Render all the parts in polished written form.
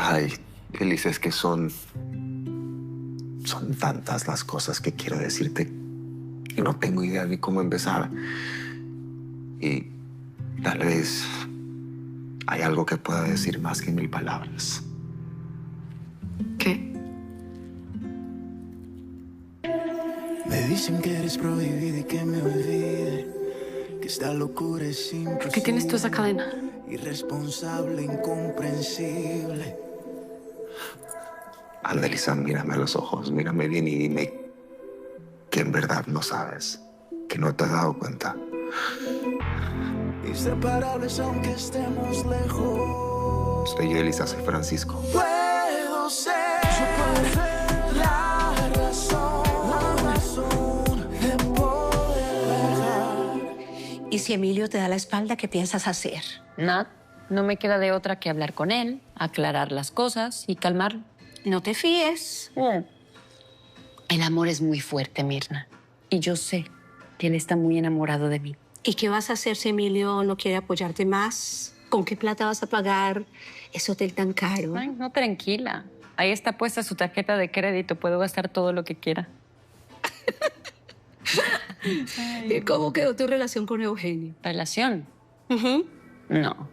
Ay, Elisa, es que son tantas las cosas que quiero decirte y no tengo idea ni cómo empezar. Y tal vez hay algo que pueda decir más que 1000 palabras. ¿Qué? Me dicen que eres prohibida y que me olvide, que esta locura es imposible. ¿Por qué tienes tú esa cadena? Irresponsable, incomprensible. Anda, Elisa, mírame a los ojos, mírame bien y dime que en verdad no sabes, que no te has dado cuenta. Inseparables aunque estemos lejos. Soy yo, Elisa, soy Francisco. Puedo ser la razón de poder dejar. Y si Emilio te da la espalda, ¿qué piensas hacer? Nada, no me queda de otra que hablar con él, aclarar las cosas y calmarlo. No te fíes. El amor es muy fuerte, Mirna. Y yo sé que él está muy enamorado de mí. ¿Y qué vas a hacer si Emilio no quiere apoyarte más? ¿Con qué plata vas a pagar ese hotel tan caro? Ay, no, tranquila. Ahí está puesta su tarjeta de crédito. Puedo gastar todo lo que quiera. ¿Y cómo quedó tu relación con Eugenio? ¿Relación? No,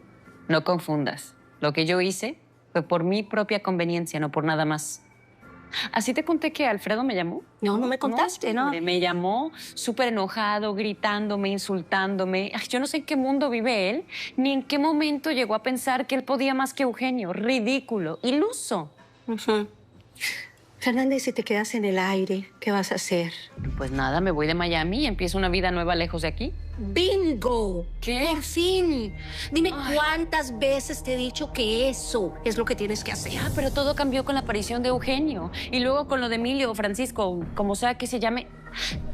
no confundas. Lo que yo hice fue por mi propia conveniencia, no por nada más. ¿Así te conté que Alfredo me llamó? No, no me contaste, ¿no? Me llamó súper enojado, gritándome, insultándome. Ay, yo no sé en qué mundo vive él, ni en qué momento llegó a pensar que él podía más que Eugenio. Ridículo, iluso. Fernanda, ¿y si te quedas en el aire, qué vas a hacer? Pues nada, me voy de Miami y empiezo una vida nueva lejos de aquí. ¡Bingo! ¿Qué? ¡Por fin! Dime cuántas veces te he dicho que eso es lo que tienes que hacer. Ah, pero todo cambió con la aparición de Eugenio. Y luego con lo de Emilio o Francisco, como sea que se llame.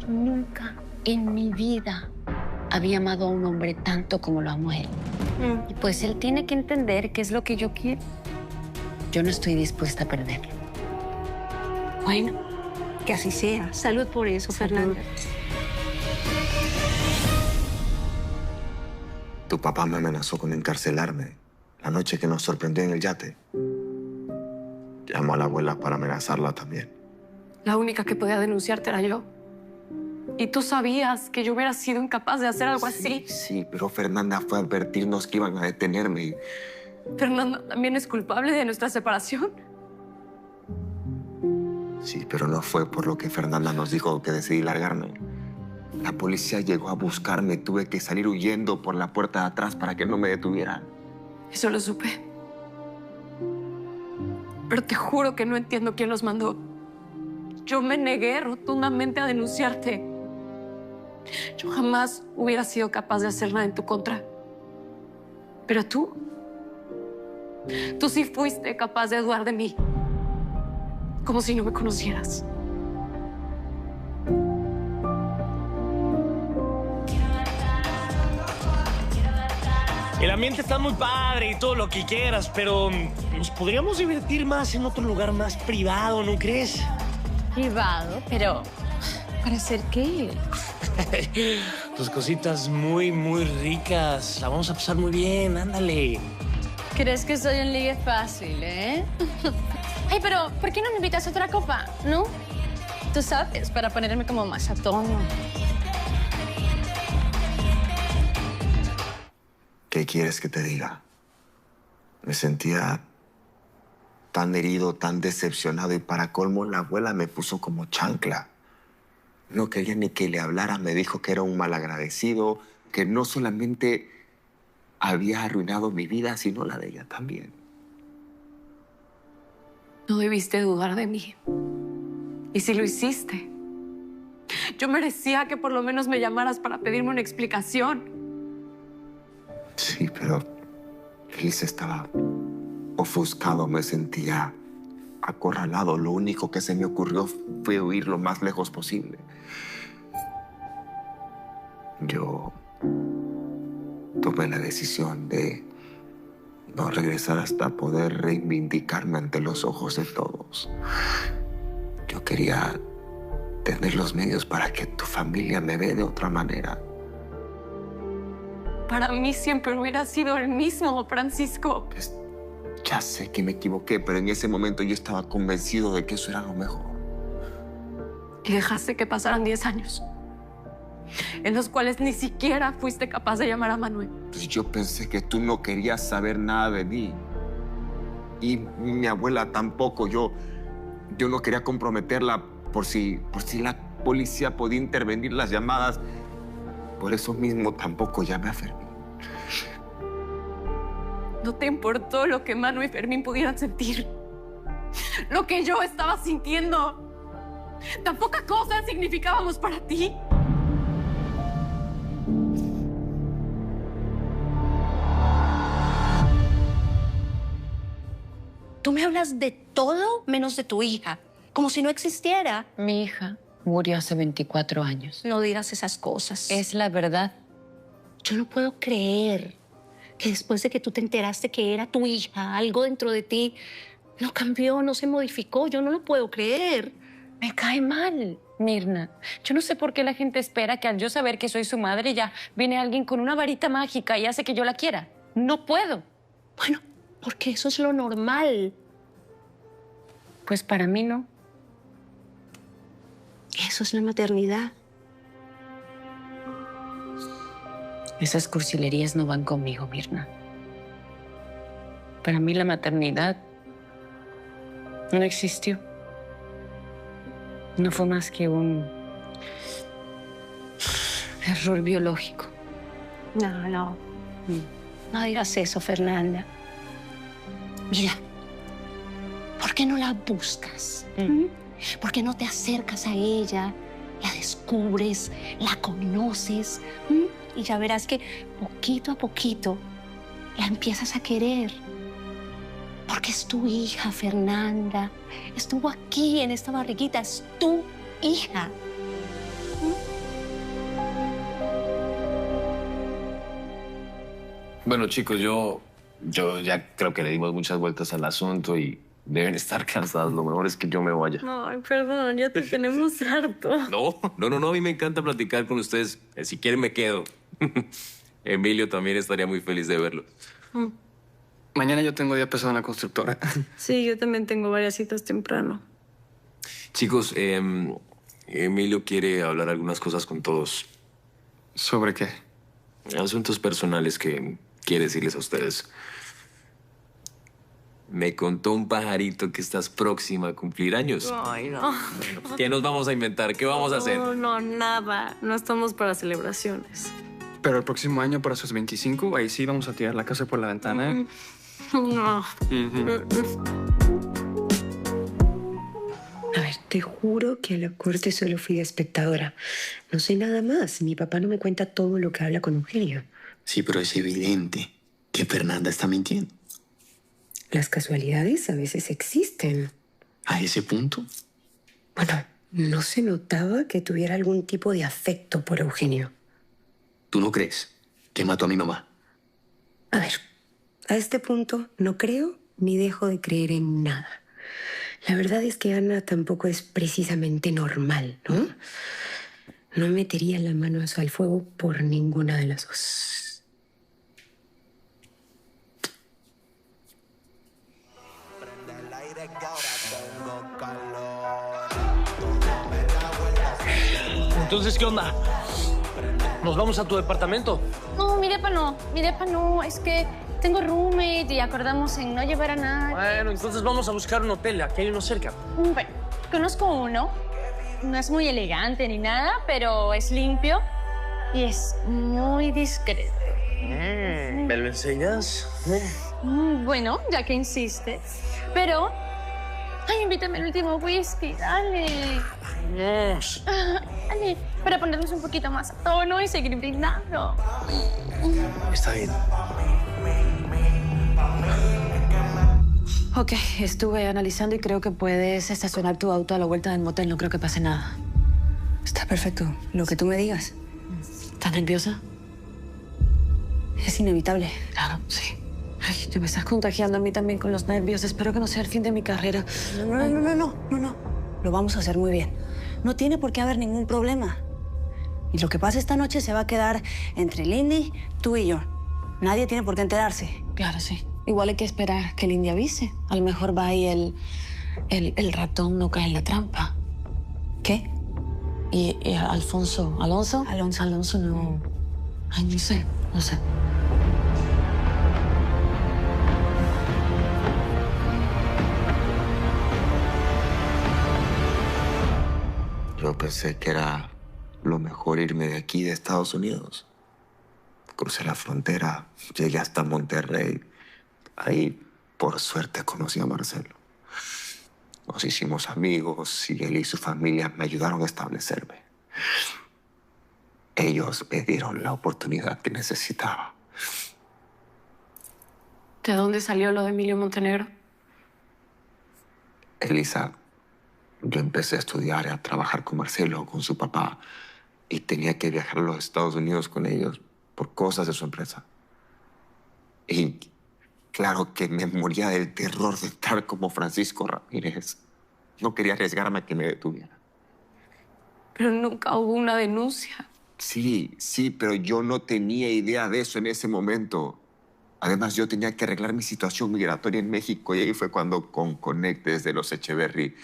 Yo nunca en mi vida había amado a un hombre tanto como lo amo a él. Y pues él tiene que entender qué es lo que yo quiero. Yo no estoy dispuesta a perderlo. Bueno, que así sea. Salud por eso, Fernanda. Tu papá me amenazó con encarcelarme la noche que nos sorprendió en el yate. Llamó a la abuela para amenazarla también. La única que podía denunciarte era yo. Y tú sabías que yo hubiera sido incapaz de hacer algo así. Sí, pero Fernanda fue a advertirnos que iban a detenerme. Fernanda también es culpable de nuestra separación. Sí, pero no fue por lo que Fernanda nos dijo que decidí largarme. La policía llegó a buscarme. Tuve que salir huyendo por la puerta de atrás para que no me detuvieran. Eso lo supe. Pero te juro que no entiendo quién los mandó. Yo me negué rotundamente a denunciarte. Yo jamás hubiera sido capaz de hacer nada en tu contra. Pero tú sí fuiste capaz de dudar de mí. Como si no me conocieras. El ambiente está muy padre y todo lo que quieras, pero nos podríamos divertir más en otro lugar más privado, ¿no crees? Privado, pero ¿para hacer qué? Tus cositas muy, muy ricas. La vamos a pasar muy bien, ándale. ¿Crees que soy un ligue fácil, eh? Ay, pero ¿por qué no me invitas a otra copa, no? Tú sabes, para ponerme como más a tono. ¿Qué quieres que te diga? Me sentía tan herido, tan decepcionado y para colmo la abuela me puso como chancla. No quería ni que le hablara, me dijo que era un malagradecido, que no solamente había arruinado mi vida, sino la de ella también. No debiste dudar de mí. Y si lo hiciste, yo merecía que por lo menos me llamaras para pedirme una explicación. Sí, pero Elisa estaba ofuscado, me sentía acorralado. Lo único que se me ocurrió fue huir lo más lejos posible. Yo tomé la decisión de no regresar hasta poder reivindicarme ante los ojos de todos. Yo quería tener los medios para que tu familia me vea de otra manera. Para mí siempre hubiera sido el mismo, Francisco. Ya sé que me equivoqué, pero en ese momento yo estaba convencido de que eso era lo mejor. Y dejaste que pasaran 10 años, en los cuales ni siquiera fuiste capaz de llamar a Manuel. Pues yo pensé que tú no querías saber nada de mí. Y mi abuela tampoco. Yo no quería comprometerla por si la policía podía intervenir las llamadas. Por eso mismo tampoco llamé a Fermín. No te importó lo que Manu y Fermín pudieran sentir. Lo que yo estaba sintiendo. Tan poca cosa significábamos para ti. Tú me hablas de todo menos de tu hija, como si no existiera. Mi hija murió hace 24 años. No digas esas cosas. Es la verdad. Yo no puedo creer que después de que tú te enteraste que era tu hija, algo dentro de ti no cambió, no se modificó. Yo no lo puedo creer. Me cae mal, Mirna. Yo no sé por qué la gente espera que al yo saber que soy su madre ya viene alguien con una varita mágica y hace que yo la quiera. No puedo. Bueno, porque eso es lo normal. Pues para mí no. Eso es la maternidad. Esas cursilerías no van conmigo, Mirna. Para mí la maternidad no existió. No fue más que un error biológico. No. No digas eso, Fernanda. Mira, ¿por qué no la buscas? ¿Por qué no te acercas a ella, la descubres, la conoces? Y ya verás que poquito a poquito la empiezas a querer. Porque es tu hija, Fernanda. Estuvo aquí en esta barriguita, es tu hija. Bueno, chicos, yo ya creo que le dimos muchas vueltas al asunto y deben estar cansados. Lo mejor es que yo me vaya. Ay, perdón, ya te tenemos harto. No, a mí me encanta platicar con ustedes. Si quieren me quedo. Emilio también estaría muy feliz de verlo. Mañana yo tengo día pesado en la constructora. Sí, yo también tengo varias citas temprano. Chicos, Emilio quiere hablar algunas cosas con todos. ¿Sobre qué? Asuntos personales que quiere decirles a ustedes. Me contó un pajarito que estás próxima a cumplir años. Ay, no. ¿Qué nos vamos a inventar? ¿Qué vamos a hacer? No, nada. No estamos para celebraciones. Pero el próximo año, para sus 25, ahí sí vamos a tirar la casa por la ventana, ¿eh? No. A ver, te juro que a la corte solo fui de espectadora. No sé nada más. Mi papá no me cuenta todo lo que habla con Eugenio. Sí, pero es evidente que Fernanda está mintiendo. Las casualidades a veces existen. ¿A ese punto? Bueno, no se notaba que tuviera algún tipo de afecto por Eugenio. ¿Tú no crees que mató a mi mamá? A ver, a este punto no creo ni dejo de creer en nada. La verdad es que Ana tampoco es precisamente normal, ¿no? No metería la mano al fuego por ninguna de las dos. Entonces, ¿qué onda? ¿Nos vamos a tu departamento? No, mi depa no. Es que tengo roommate y acordamos en no llevar a nadie. Bueno, entonces vamos a buscar un hotel. Aquí hay uno cerca. Bueno, conozco uno. No es muy elegante ni nada, pero es limpio y es muy discreto. ¿Me lo enseñas? Bueno, ya que insistes. Pero... Ay, invítame al último whisky, dale. Dale, para ponernos un poquito más a tono y seguir brindando. Está bien. Ok, estuve analizando y creo que puedes estacionar tu auto a la vuelta del motel. No creo que pase nada. Está perfecto. Lo que tú me digas. ¿Estás nerviosa? Es inevitable. Claro, sí. Ay, te me estás contagiando a mí también con los nervios. Espero que no sea el fin de mi carrera. No. Lo vamos a hacer muy bien. No tiene por qué haber ningún problema. Y lo que pasa esta noche se va a quedar entre Lindy, tú y yo. Nadie tiene por qué enterarse. Claro, sí. igual hay que esperar que el India avise. A lo mejor va y el ratón no cae en la trampa. ¿Qué? ¿Y Alfonso? ¿Alonso? Alonso no... Ay, no sé. Yo pensé que era lo mejor irme de aquí, de Estados Unidos. Crucé la frontera, llegué hasta Monterrey. Ahí, por suerte, conocí a Marcelo. Nos hicimos amigos y él y su familia me ayudaron a establecerme. Ellos me dieron la oportunidad que necesitaba. ¿De dónde salió lo de Emilio Montenegro? Elisa, yo empecé a estudiar y a trabajar con Marcelo, con su papá, y tenía que viajar a los Estados Unidos con ellos por cosas de su empresa. Y claro que me moría del terror de estar como Francisco Ramírez. No quería arriesgarme a que me detuviera. Pero nunca hubo una denuncia. Sí, pero yo no tenía idea de eso en ese momento. Además, yo tenía que arreglar mi situación migratoria en México y ahí fue cuando con Conectes de los Echeverry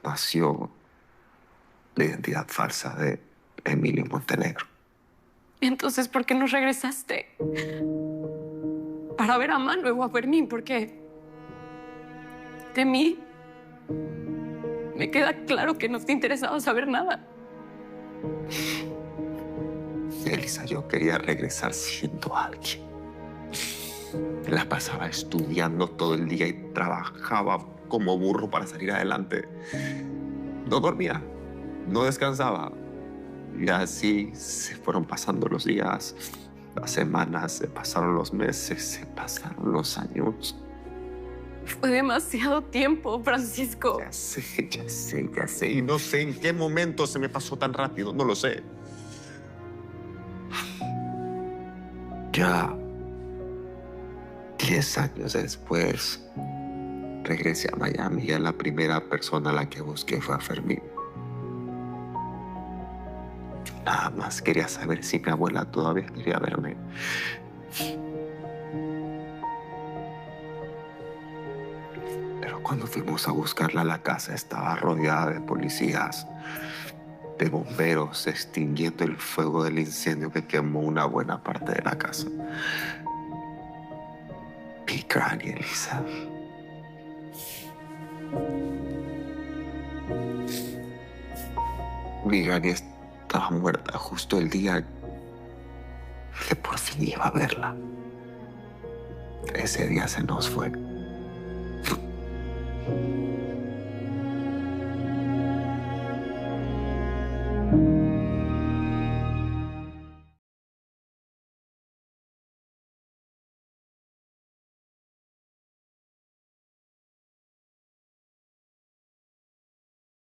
nació la identidad falsa de Emilio Montenegro. Entonces, ¿por qué no regresaste? Para ver a Manu o a Fermín, porque de mí me queda claro que no te interesaba saber nada. Elisa, yo quería regresar siendo alguien. La pasaba estudiando todo el día y trabajaba como burro para salir adelante. No dormía, no descansaba. Y así se fueron pasando los días, las semanas, se pasaron los meses, se pasaron los años. Fue demasiado tiempo, Francisco. Ya sé. Y no sé en qué momento se me pasó tan rápido, no lo sé. Ya 10 años después, regresé a Miami y la primera persona a la que busqué fue a Fermín. Nada más quería saber si mi abuela todavía quería verme. Pero cuando fuimos a buscarla a la casa, estaba rodeada de policías, de bomberos, extinguiendo el fuego del incendio que quemó una buena parte de la casa. Mi Granny, Elisa. Mi Granny estaba muerta justo el día que por fin iba a verla. Ese día se nos fue.